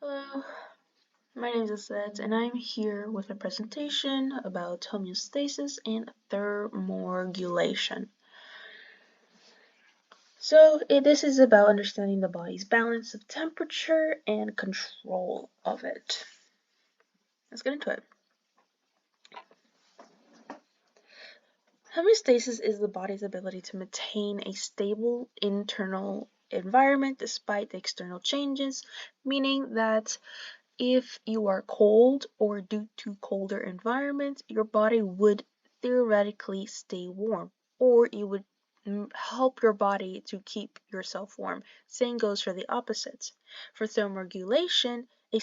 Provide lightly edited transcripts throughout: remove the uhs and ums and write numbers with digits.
Hello, my name is Aset, and I'm here with a presentation about homeostasis and thermoregulation. This is about understanding the body's balance of temperature and control of it. Let's get into it. Homeostasis is the body's ability to maintain a stable internal environment despite the external changes, meaning that if you are cold or due to colder environments, your body would theoretically stay warm, or you would help your body to keep yourself warm. Same goes for the opposites. For thermoregulation, it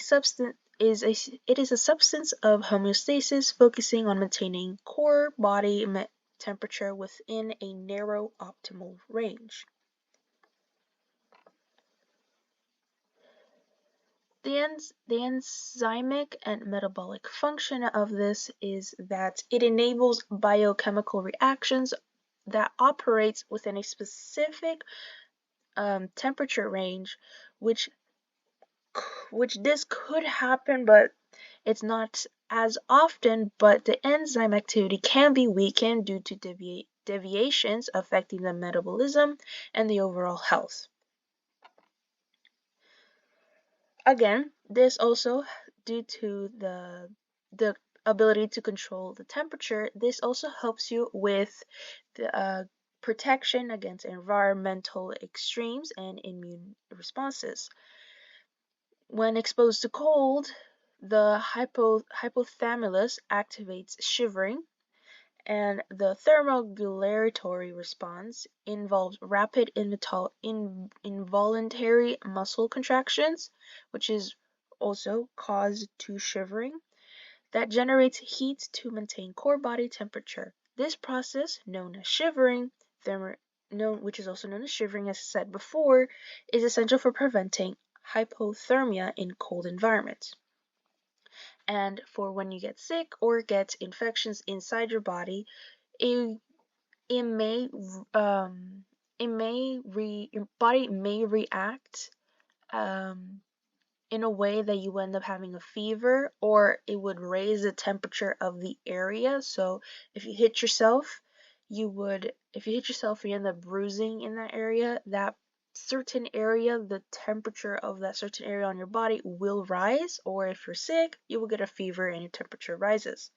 is a substance of homeostasis focusing on maintaining core body temperature within a narrow optimal range. The enzymic and metabolic function of this is that it enables biochemical reactions that operates within a specific temperature range, which this could happen, but it's not as often. But the enzyme activity can be weakened due to deviations affecting the metabolism and the overall health. Again, this also due to the ability to control the temperature, this also helps you with the protection against environmental extremes and immune responses. When exposed to cold, the hypothalamus activates shivering, and the thermoregulatory response involves rapid involuntary muscle contractions, which is also caused to shivering, that generates heat to maintain core body temperature. This process, known as shivering, which is also known as shivering, as I said before, is essential for preventing hypothermia in cold environments. And for when you get sick or get infections inside your body, it, it may your body may react in a way that you end up having a fever, or it would raise the temperature of the area. So if you hit yourself, if you end up bruising in that area, that certain area, the temperature of that certain area on your body will rise, or if you're sick, you will get a fever and your temperature rises.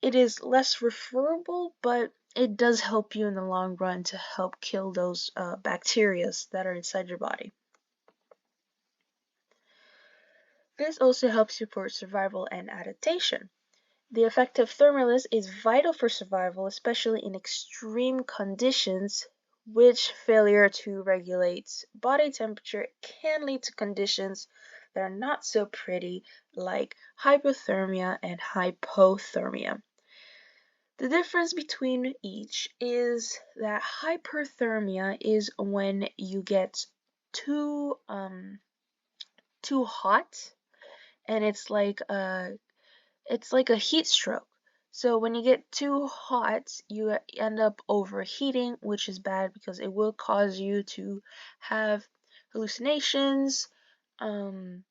It is less referable, but it does help you in the long run to help kill those bacteria that are inside your body. This also helps support survival and adaptation. The effect of thermals is vital for survival, especially in extreme conditions, which failure to regulate body temperature can lead to conditions that are not so pretty, like hypothermia and hypothermia. The difference between each is that hyperthermia is when you get too hot, and it's like a heat stroke. So when you get too hot, you end up overheating, which is bad because it will cause you to have hallucinations. You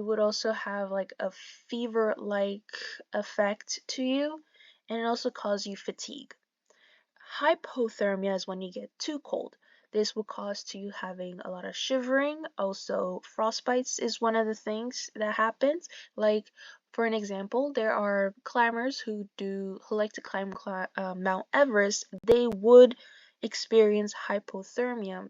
would also have like a fever-like effect to you, and it also cause you fatigue. Hypothermia is when you get too cold. This will cause to you having a lot of shivering. Also, frostbites is one of the things that happens. Like, for an example, there are climbers who like to climb Mount Everest. They would experience hypothermia,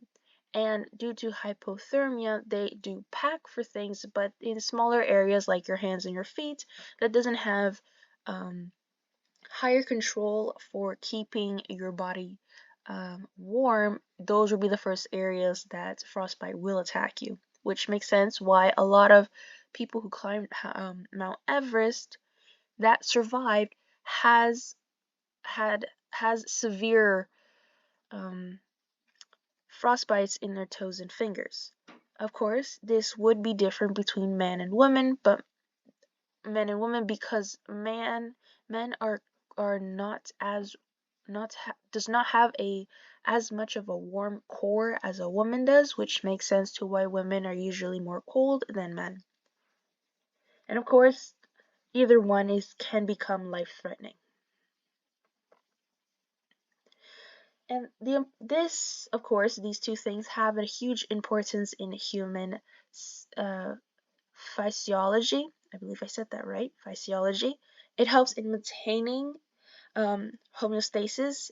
and due to hypothermia, they do pack for things, but in smaller areas like your hands and your feet, that doesn't have higher control for keeping your body warm. Those will be the first areas that frostbite will attack you, which makes sense why a lot of people who climbed Mount Everest that survived has severe frostbites in their toes and fingers. Of course, this would be different between men and women, but men and women, because men are not as does not have a as much of a warm core as a woman does, which makes sense to why women are usually more cold than men. And of course, either one can become life-threatening. And of course, these two things have a huge importance in human uh, physiology. I believe I said that right. Physiology. It helps in maintaining homeostasis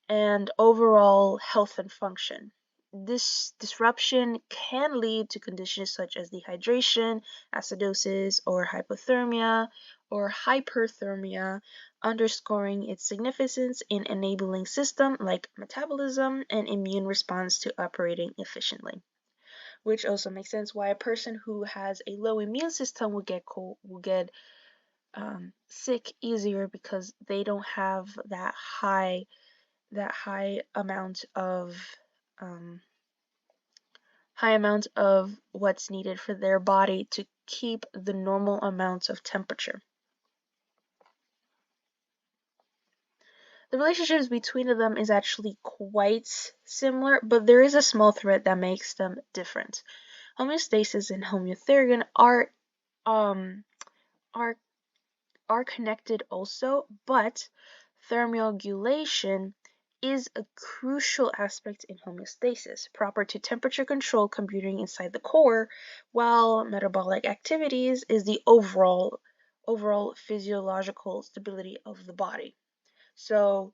and overall health and function. This disruption can lead to conditions such as dehydration, acidosis, or hypothermia or hyperthermia, underscoring its significance in enabling systems like metabolism and immune response to operating efficiently. Which also makes sense why a person who has a low immune system will get sick easier because they don't have that um, high amount of what's needed for their body to keep the normal amount of temperature. The relationships between them is actually quite similar, but there is a small thread that makes them different. Homeostasis and homeothermion um are are connected also, but thermoregulation is a crucial aspect in homeostasis, proper to temperature control computing inside the core, while metabolic activities is the overall physiological stability of the body. So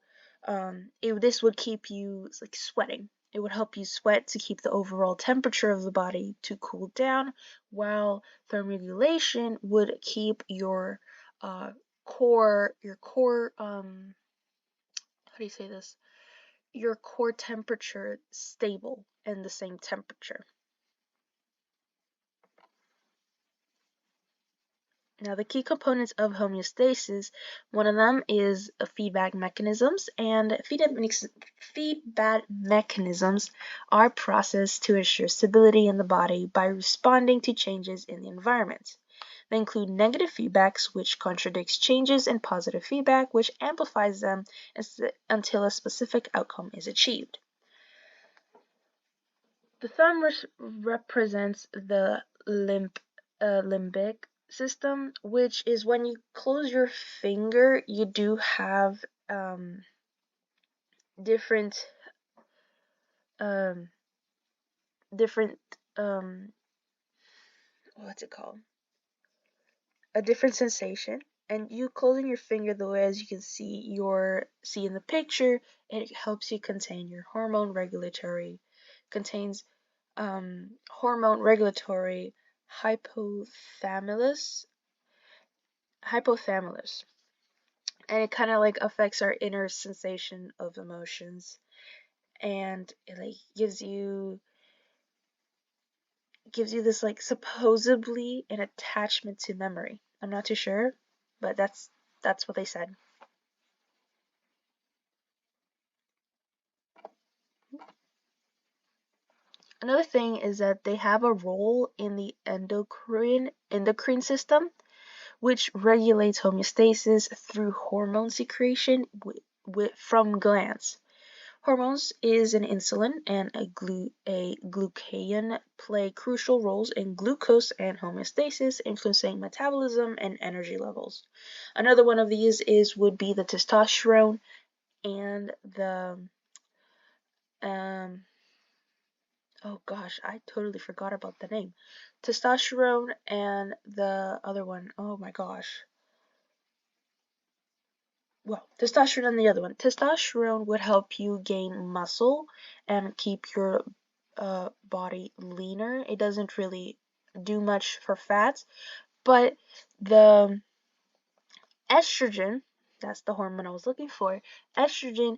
this would keep you like sweating. It would help you sweat to keep the overall temperature of the body to cool down, while thermoregulation would keep uh, your core, how do you say this? Your core temperature stable and the same temperature. Now, the key components of homeostasis, one of them is feedback mechanisms, and feedback mechanisms are processed to ensure stability in the body by responding to changes in the environment. They include negative feedbacks, which contradicts changes, and positive feedback, which amplifies them until a specific outcome is achieved. The thumb represents the limbic system, which is when you close your finger, you do have different um, different what's it called? A different sensation. And you closing your finger the way as you can see in the picture, it helps you contain your contains hormone regulatory hypothalamus hypothalamus, and it kind of like affects our inner sensation of emotions, and it like gives you this like supposedly an attachment to memory. I'm not too sure, but that's what they said. Another thing is that they have a role in the endocrine system, which regulates homeostasis through hormone secretion from glands. Hormones is an insulin and a glucagon play crucial roles in glucose and homeostasis, influencing metabolism and energy levels. Another one of these would be the testosterone and the oh gosh, I totally forgot about the name. Testosterone and the other one, oh my gosh. Well, testosterone and the other one. Testosterone would help you gain muscle and keep your body leaner. It doesn't really do much for fats, but the estrogen, that's the hormone I was looking for. Estrogen,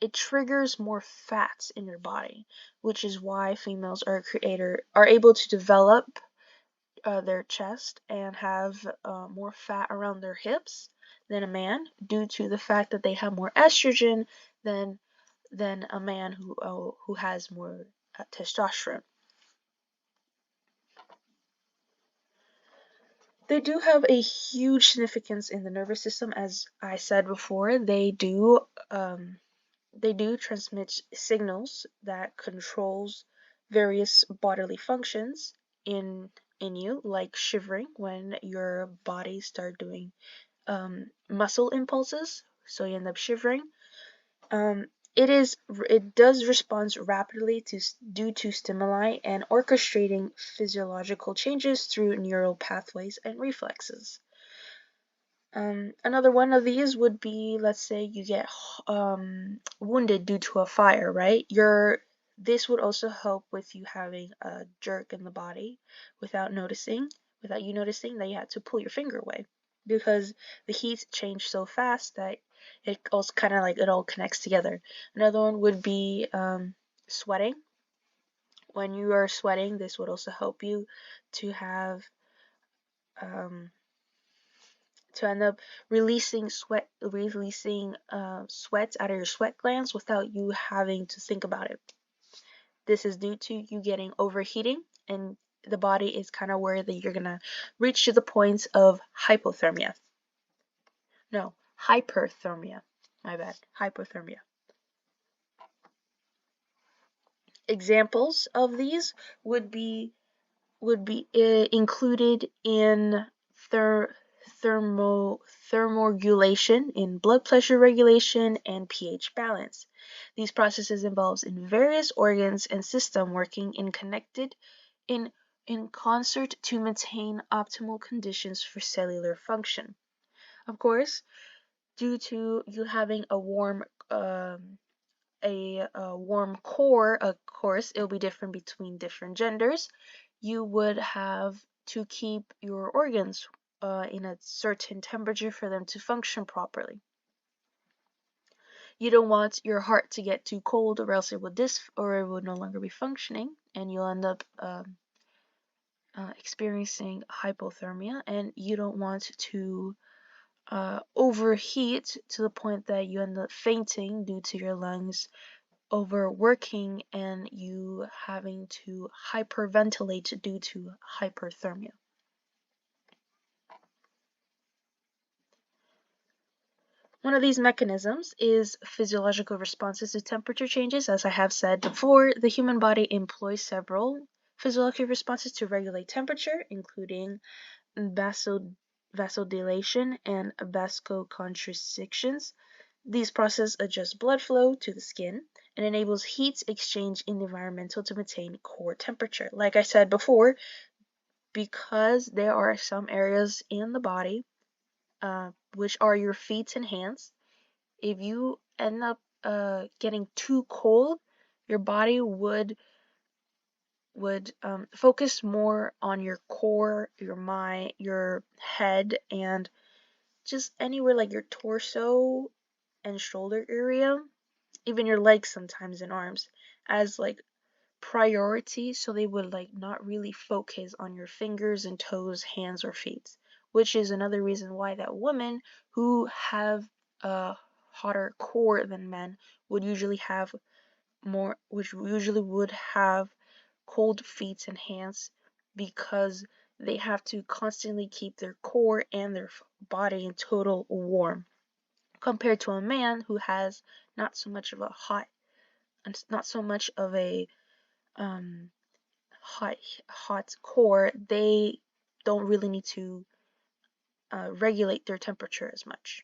it triggers more fats in your body, which is why females are able to develop their chest and have more fat around their hips than a man, due to the fact that they have more estrogen than a man who has more testosterone. They do have a huge significance in the nervous system, as I said before. They do transmit signals that controls various bodily functions in you, like shivering when your body start doing muscle impulses, so you end up shivering. Um, it does respond rapidly due to stimuli and orchestrating physiological changes through neural pathways and reflexes. Another one of these would be, let's say you get wounded due to a fire, right? This would also help with you having a jerk in the body without you noticing that you had to pull your finger away, because the heat changed so fast that it also kind of like it all connects together. Another one would be sweating. When you are sweating, this would also help you to have um, to end up releasing sweat out of your sweat glands without you having to think about it. This is due to you getting overheating, and the body is kind of worried that you're gonna reach to the point of hypothermia. No, hyperthermia. My bad. Hypothermia. Examples of these would be included in ther- thermoregulation, in blood pressure regulation, and pH balance. These processes involves in various organs and system working in in concert to maintain optimal conditions for cellular function. Of course, due to you having a warm core, of course, it'll be different between different genders. You would have to keep your organs in a certain temperature for them to function properly. You don't want your heart to get too cold, or else it would no longer be functioning, and you'll end up experiencing hypothermia. And you don't want to overheat to the point that you end up fainting due to your lungs overworking and you having to hyperventilate due to hyperthermia. One of these mechanisms is physiological responses to temperature changes. As I have said before, the human body employs several physiological responses to regulate temperature, including vasodilation and vasoconstrictions. These processes adjust blood flow to the skin and enables heat exchange in the environmental to maintain core temperature. Like I said before, because there are some areas in the body, which are your feet and hands, if you end up getting too cold, your body would focus more on your core, your mind, your head, and just anywhere like your torso and shoulder area, even your legs sometimes and arms, as like priority, so they would like not really focus on your fingers and toes, hands or feet, which is another reason why that women who have a hotter core than men which usually would have cold feet and hands, because they have to constantly keep their core and their body in total warm, compared to a man who has not so much of a not so much of a um, hot hot core. They don't really need to regulate their temperature as much.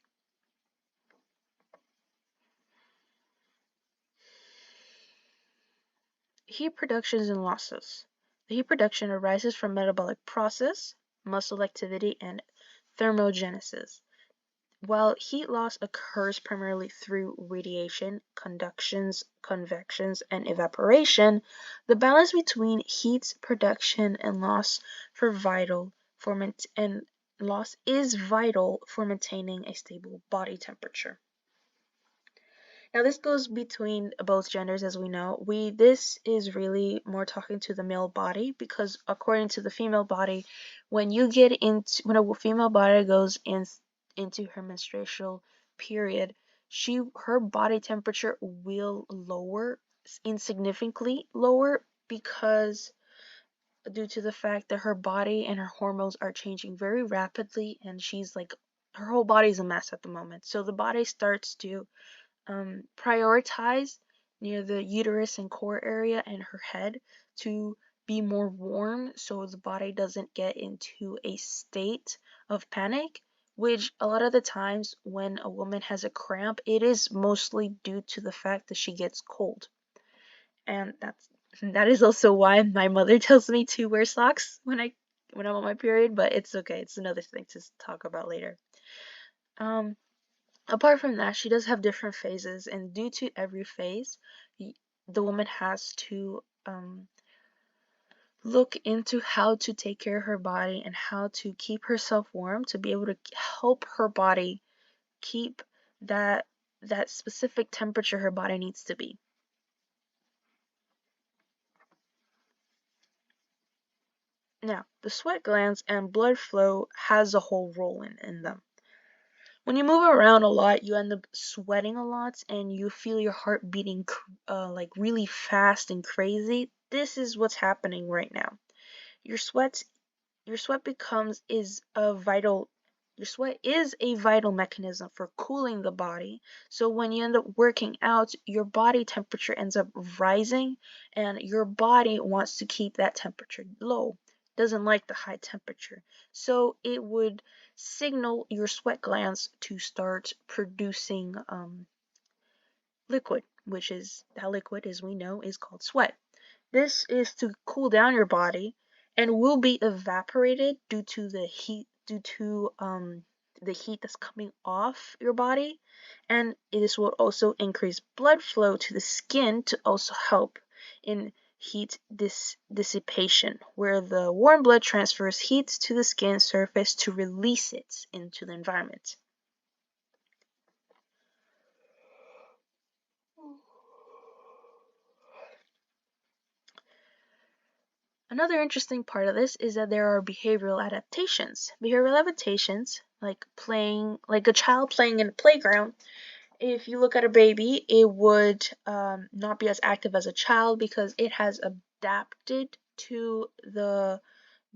Heat productions and losses. The heat production arises from metabolic process, muscle activity, and thermogenesis, while heat loss occurs primarily through radiation, conductions, convections, and evaporation. The balance between heat production and loss is vital for maintaining a stable body temperature. Now this goes between both genders, as we know. This is really more talking to the male body, because according to the female body, when a female body goes into her menstrual period, her body temperature will lower insignificantly lower, because due to the fact that her body and her hormones are changing very rapidly, and she's like, her whole body's a mess at the moment. So the body starts to prioritize near the uterus and core area and her head to be more warm, so the body doesn't get into a state of panic, which a lot of the times when a woman has a cramp, it is mostly due to the fact that she gets cold. And that is also why my mother tells me to wear socks when I'm on my period, but it's okay. It's another thing to talk about later. Um, Apart from that, she does have different phases, and due to every phase, the woman has to look into how to take care of her body and how to keep herself warm to be able to help her body keep that specific temperature her body needs to be. Now, the sweat glands and blood flow has a whole role in them. When you move around a lot, you end up sweating a lot and you feel your heart beating like really fast and crazy. This is what's happening right now. Your sweat your sweat becomes is a vital your sweat is a vital mechanism for cooling the body. So when you end up working out, your body temperature ends up rising and your body wants to keep that temperature low. Doesn't like the high temperature. So it would signal your sweat glands to start producing liquid, which is that liquid, as we know, is called sweat. This is to cool down your body and will be evaporated due to the heat that's coming off your body, and this will also increase blood flow to the skin to also help in heat dissipation, where the warm blood transfers heat to the skin surface to release it into the environment. Another interesting part of this is that there are behavioral adaptations. Behavioral adaptations, like a child playing in a playground. If you look at a baby, it would not be as active as a child because it has adapted to the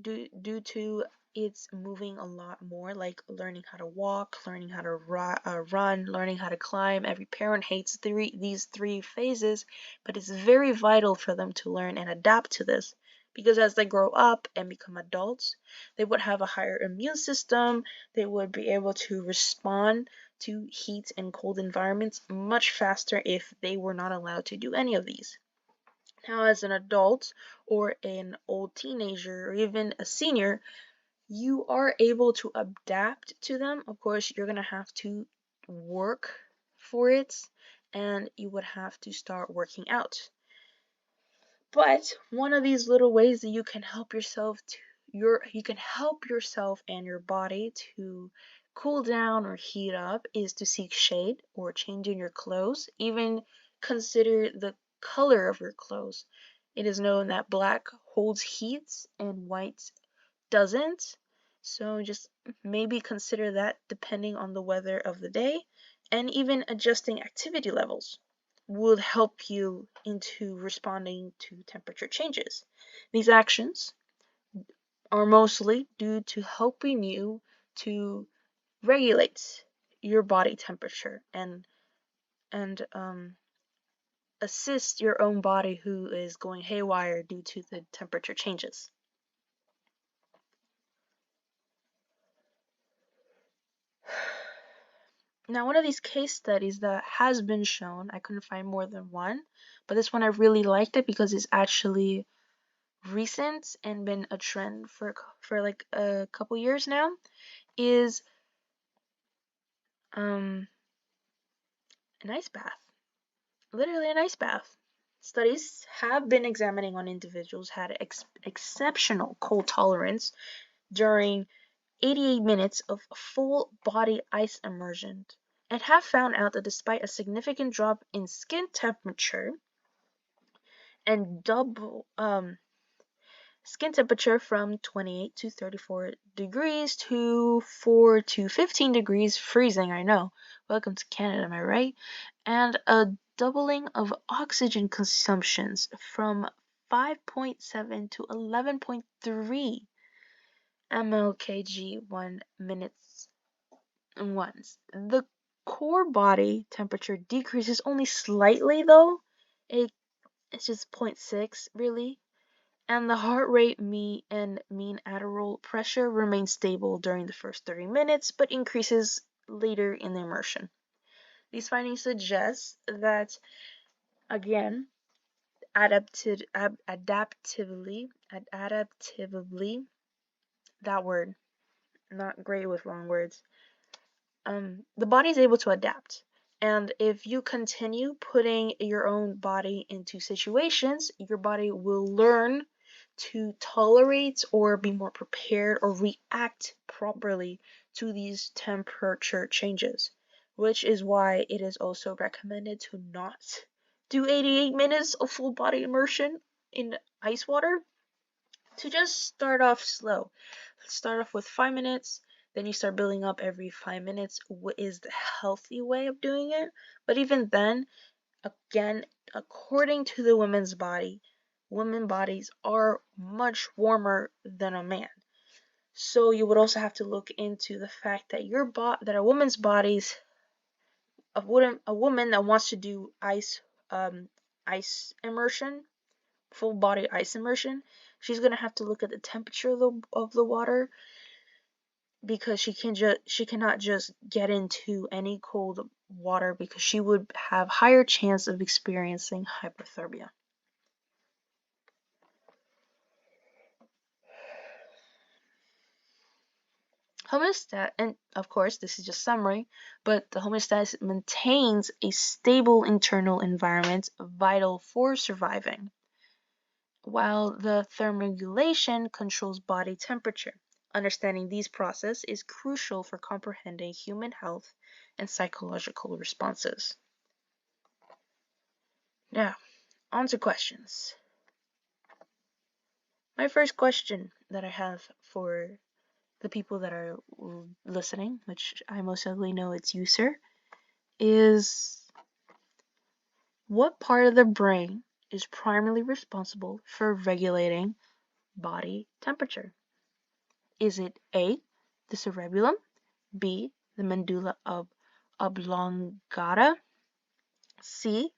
due to it's moving a lot more, like learning how to walk, learning how to run, learning how to climb. Every parent hates these three phases, but it's very vital for them to learn and adapt to this because as they grow up and become adults, they would have a higher immune system. They would be able to respond to heat and cold environments much faster if they were not allowed to do any of these. Now, as an adult or an old teenager or even a senior, you are able to adapt to them. Of course, you're going to have to work for it and you would have to start working out. But one of these little ways that you can help yourself you can help yourself and your body to cool down or heat up is to seek shade or change in your clothes. Even consider the color of your clothes. It is known that black holds heat and white doesn't. So just maybe consider that depending on the weather of the day, and even adjusting activity levels would help you into responding to temperature changes. These actions are mostly due to helping you to regulate your body temperature and assist your own body who is going haywire due to the temperature changes. Now, one of these case studies that has been shown, I couldn't find more than one, but this one I really liked it because it's actually recent and been a trend for like a couple years now, is an ice bath. Literally an ice bath. Studies have been examining on individuals had exceptional cold tolerance during 88 minutes of full body ice immersion and have found out that despite a significant drop in skin temperature and double skin temperature from 28 to 34 degrees to 4 to 15 degrees freezing, I know. Welcome to Canada, am I right? And a doubling of oxygen consumptions from 5.7 to 11.3 mlkg 1 minutes once. The core body temperature decreases only slightly though. It's just 0.6 really. And the heart rate and mean arterial pressure remains stable during the first 30 minutes but increases later in the immersion. These findings suggest that, again, adaptively, that word, not great with long words, the body is able to adapt. And if you continue putting your own body into situations, your body will learn to tolerate or be more prepared or react properly to these temperature changes, which is why it is also recommended to not do 88 minutes of full body immersion in ice water, to just start off slow. Start off with 5 minutes, then you start building up every 5 minutes. What is the healthy way of doing it? But even then, again, according to the women's body, women bodies are much warmer than a man. So you would also have to look into the fact that that a woman's bodies, a woman that wants to do ice immersion, full body ice immersion, she's gonna have to look at the temperature of the water, because she cannot just get into any cold water, because she would have higher chance of experiencing hypothermia. Homeostasis, and of course this is just summary, but the homeostasis maintains a stable internal environment vital for surviving, while the thermoregulation controls body temperature. Understanding these processes is crucial for comprehending human health and psychological responses. Now, on to questions. My first question that I have for the people that are listening, which I most likely know it's you, sir, is what part of the brain is primarily responsible for regulating body temperature? Is it A, the cerebellum, B, the medulla oblongata, C,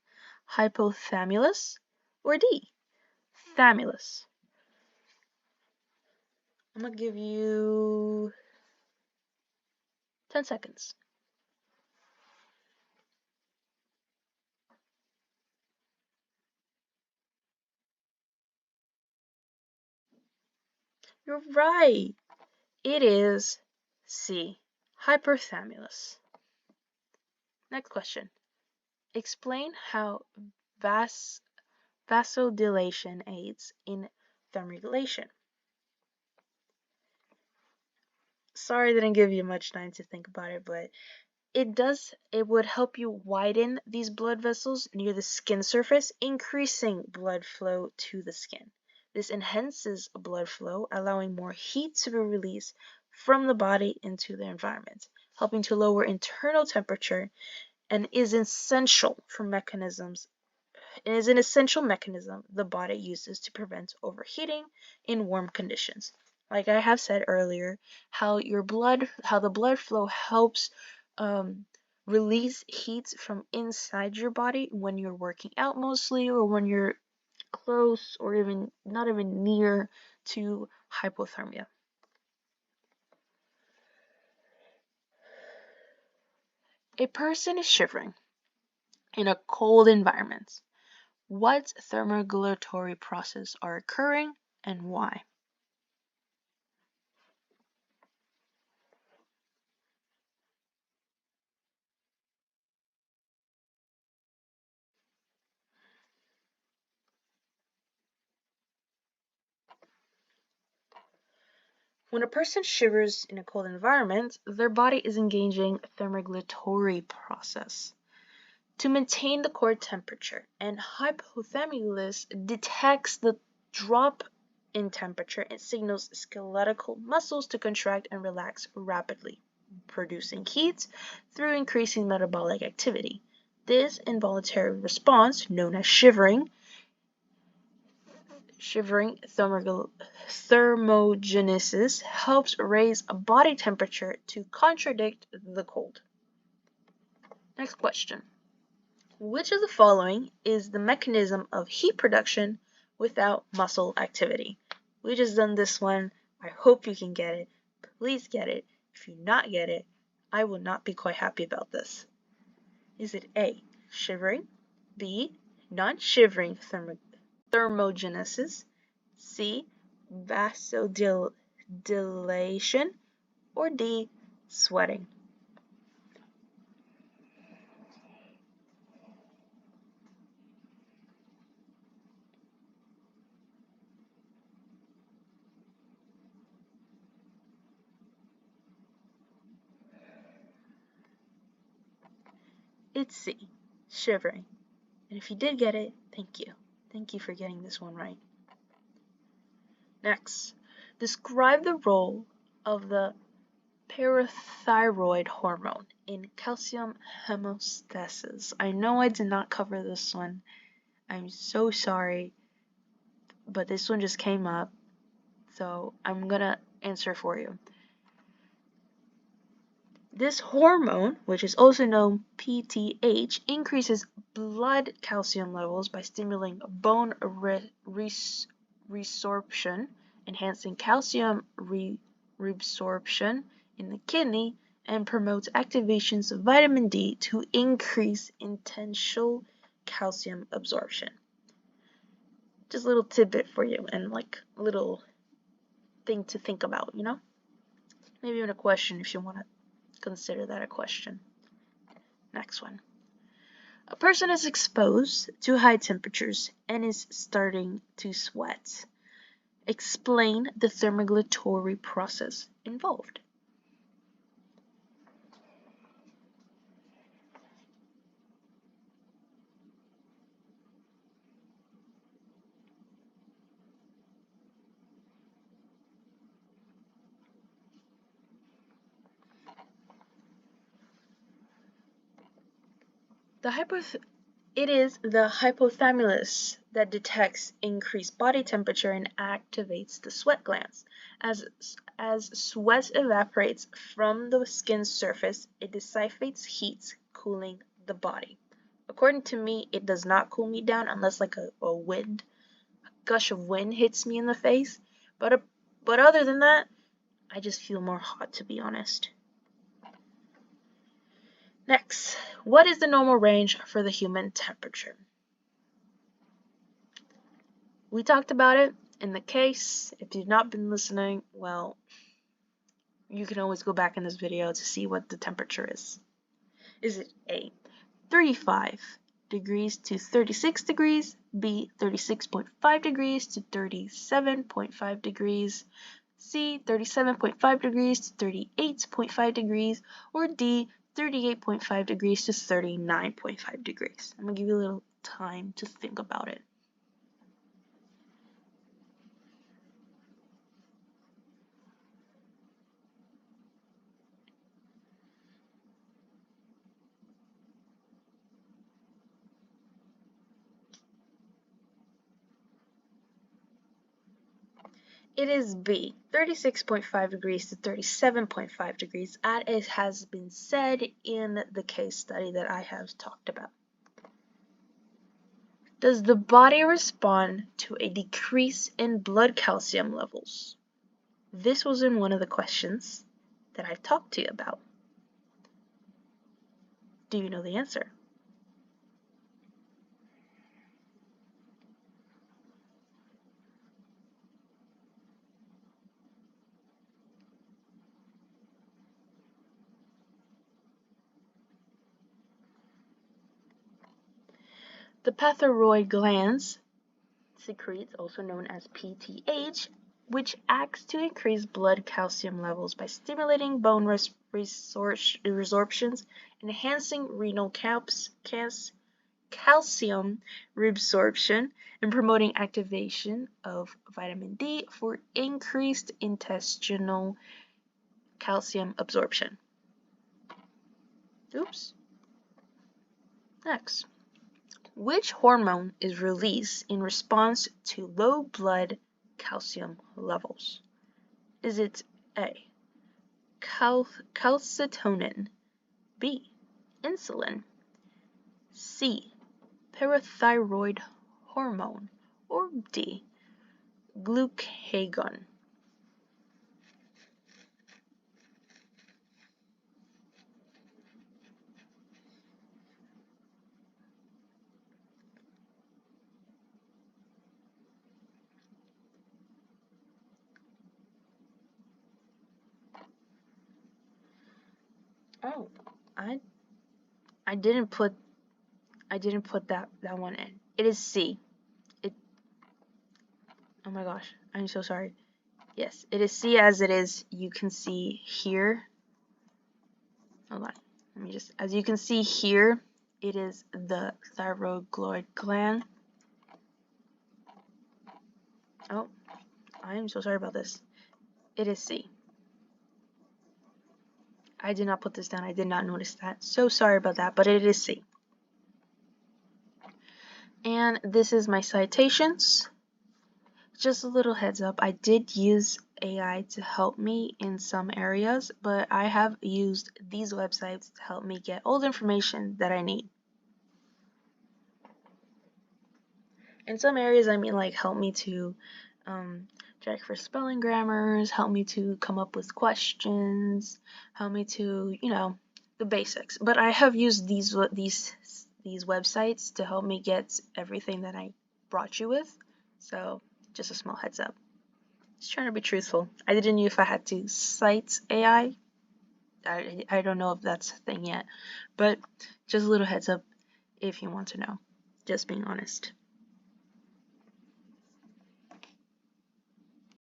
hypothalamus, or D, thalamus? I'm gonna give you 10 seconds. You're right. It is C, hypothalamus. Next question. Explain how vasodilation aids in thermoregulation. Sorry I didn't give you much time to think about it, but it would help you widen these blood vessels near the skin surface, increasing blood flow to the skin. This enhances blood flow, allowing more heat to be released from the body into the environment, helping to lower internal temperature, and is an essential mechanism the body uses to prevent overheating in warm conditions. Like I have said earlier, how the blood flow helps release heat from inside your body when you're working out mostly, or when you're close or even not even near to hypothermia. A person is shivering in a cold environment. What thermoregulatory processes are occurring and why? When a person shivers in a cold environment, their body is engaging a thermoregulatory process to maintain the core temperature, and hypothalamus detects the drop in temperature and signals skeletal muscles to contract and relax rapidly, producing heat through increasing metabolic activity. This involuntary response, known as shivering, shivering thermogenesis helps raise body temperature to contradict the cold. Next question. Which of the following is the mechanism of heat production without muscle activity? We just done this one. I hope you can get it. Please get it. If you not get it, I will not be quite happy about this. Is it A, shivering, B, non-shivering thermogenesis, C, vasodilation, or D, sweating? It's C, shivering. And if you did get it, thank you. Thank you for getting this one right. Next, describe the role of the parathyroid hormone in calcium homeostasis. I know I did not cover this one. I'm so sorry, but this one just came up, so I'm gonna answer for you. This hormone, which is also known PTH, increases blood calcium levels by stimulating bone resorption, enhancing calcium reabsorption in the kidney, and promotes activations of vitamin D to increase intentional calcium absorption. Just a little tidbit for you and like a little thing to think about, you know? Maybe even a question if you want to consider that a question. Next one. A person is exposed to high temperatures and is starting to sweat. Explain the thermoregulatory process involved. It is the hypothalamus that detects increased body temperature and activates the sweat glands. As sweat evaporates from the skin's surface, it dissipates heat, cooling the body. According to me, it does not cool me down unless like a gush of wind hits me in the face. But other than that, I just feel more hot, to be honest. Next, what is the normal range for the human temperature? We talked about it in the case. If you've not been listening, well, you can always go back in this video to see what the temperature is. Is it A, 35 degrees to 36 degrees, B, 36.5 degrees to 37.5 degrees, C, 37.5 degrees to 38.5 degrees, or D, 38.5 degrees to 39.5 degrees. I'm going to give you a little time to think about it. It is B, 36.5 degrees to 37.5 degrees, as it has been said in the case study that I have talked about. Does the body respond to a decrease in blood calcium levels? This was in one of the questions that I talked to you about. Do you know the answer? The parathyroid glands secretes, also known as PTH, which acts to increase blood calcium levels by stimulating bone resorptions, enhancing renal calcium reabsorption, and promoting activation of vitamin D for increased intestinal calcium absorption. Oops. Next. Which hormone is released in response to low blood calcium levels? Is it A, calcitonin, B, insulin, C, parathyroid hormone, or D, glucagon? Oh, I I didn't put that one in. It is C. It Oh my gosh, I'm so sorry. Yes, it is C, as it is. You can see here. Hold on. Let me just, as you can see here, it is the thyroid gland. Oh, I am so sorry about this. It is C. I did not put this down. I did not notice that. So sorry about that, but it is C. And this is my citations. Just a little heads up, I did use AI to help me in some areas, but I have used these websites to help me get all the information that I need. In some areas, I mean, like, help me to check for spelling grammars, help me to come up with questions, help me to, the basics. But I have used these websites to help me get everything that I brought you with. So just a small heads up. Just trying to be truthful. I didn't know if I had to cite AI. I don't know if that's a thing yet, but just a little heads up if you want to know. Just being honest.